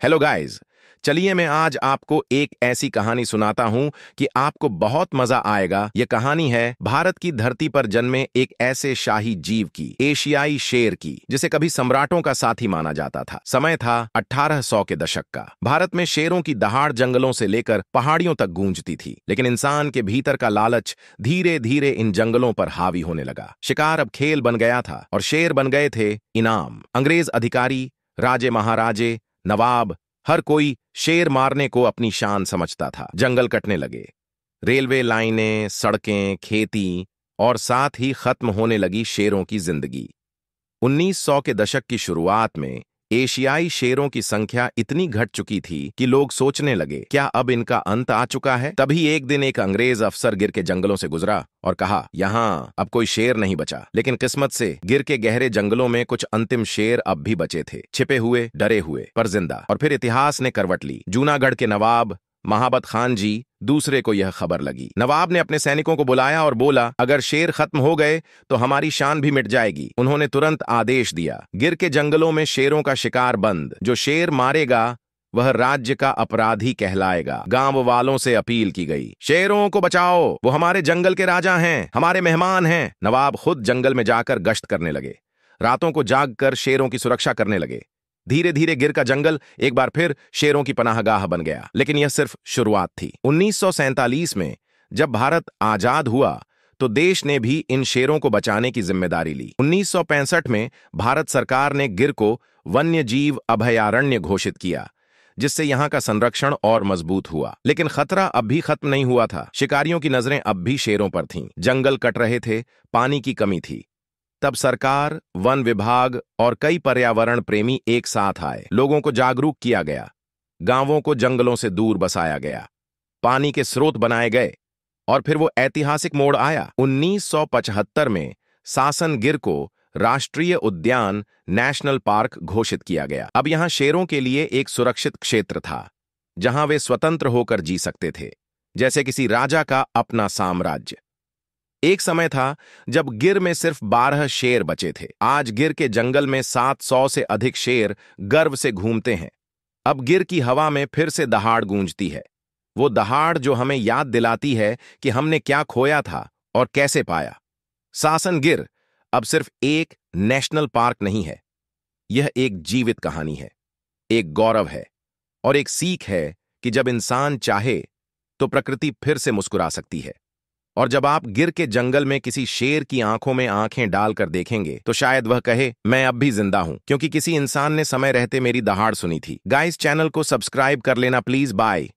Hello guys. चलिए मैं आज आपको एक ऐसी कहानी सुनाता हूं कि आपको बहुत मजा आएगा। यह कहानी है भारत की धरती पर जन्मे एक ऐसे शाही जीव की, एशियाई शेर की, जिसे कभी सम्राटों का साथी माना जाता था। समय था 1800 के दशक का। भारत में शेरों की दहाड़ जंगलों से लेकर पहाड़ियों तक गूंजती थी, लेकिन इंसान के भीतर का लालच धीरे धीरे इन जंगलों पर हावी होने लगा। शिकार अब खेल बन गया था और शेर बन गए थे इनाम। अंग्रेज अधिकारी, राजे महाराजे, नवाब, हर कोई शेर मारने को अपनी शान समझता था। जंगल कटने लगे, रेलवे लाइनें, सड़कें, खेती और साथ ही खत्म होने लगी शेरों की जिंदगी। 1900 के दशक की शुरुआत में एशियाई शेरों की संख्या इतनी घट चुकी थी कि लोग सोचने लगे, क्या अब इनका अंत आ चुका है? तभी एक दिन एक अंग्रेज अफसर गिर के जंगलों से गुजरा और कहा, यहाँ अब कोई शेर नहीं बचा। लेकिन किस्मत से गिर के गहरे जंगलों में कुछ अंतिम शेर अब भी बचे थे, छिपे हुए, डरे हुए, पर जिंदा। और फिर इतिहास ने करवट ली। जूनागढ़ के नवाब महाबत खान जी दूसरे को यह खबर लगी। नवाब ने अपने सैनिकों को बुलाया और बोला, अगर शेर खत्म हो गए तो हमारी शान भी मिट जाएगी। उन्होंने तुरंत आदेश दिया, गिर के जंगलों में शेरों का शिकार बंद। जो शेर मारेगा वह राज्य का अपराधी कहलाएगा। गांव वालों से अपील की गई, शेरों को बचाओ, वो हमारे जंगल के राजा हैं, हमारे मेहमान हैं। नवाब खुद जंगल में जाकर गश्त करने लगे, रातों को जागकर शेरों की सुरक्षा करने लगे। धीरे धीरे गिर का जंगल एक बार फिर शेरों की पनाहगाह बन गया। लेकिन यह सिर्फ शुरुआत थी। 1947 में जब भारत आजाद हुआ तो देश ने भी इन शेरों को बचाने की जिम्मेदारी ली। 1965 में भारत सरकार ने गिर को वन्य जीव अभयारण्य घोषित किया, जिससे यहां का संरक्षण और मजबूत हुआ। लेकिन खतरा अब भी खत्म नहीं हुआ था। शिकारियों की नजरें अब भी शेरों पर थीं। जंगल कट रहे थे, पानी की कमी थी। तब सरकार, वन विभाग और कई पर्यावरण प्रेमी एक साथ आए। लोगों को जागरूक किया गया, गांवों को जंगलों से दूर बसाया गया, पानी के स्रोत बनाए गए और फिर वो ऐतिहासिक मोड़ आया। 1975 में सासन गिर को राष्ट्रीय उद्यान, नेशनल पार्क घोषित किया गया। अब यहां शेरों के लिए एक सुरक्षित क्षेत्र था, जहां वे स्वतंत्र होकर जी सकते थे, जैसे किसी राजा का अपना साम्राज्य। एक समय था जब गिर में सिर्फ 12 शेर बचे थे। आज गिर के जंगल में 700 से अधिक शेर गर्व से घूमते हैं। अब गिर की हवा में फिर से दहाड़ गूंजती है, वो दहाड़ जो हमें याद दिलाती है कि हमने क्या खोया था और कैसे पाया। सासन गिर अब सिर्फ एक नेशनल पार्क नहीं है, यह एक जीवित कहानी है, एक गौरव है और एक सीख है कि जब इंसान चाहे तो प्रकृति फिर से मुस्कुरा सकती है। और जब आप गिर के जंगल में किसी शेर की आंखों में आंखें डालकर देखेंगे तो शायद वह कहे, मैं अब भी जिंदा हूं, क्योंकि किसी इंसान ने समय रहते मेरी दहाड़ सुनी थी। गाइस, चैनल को सब्सक्राइब कर लेना प्लीज। बाय।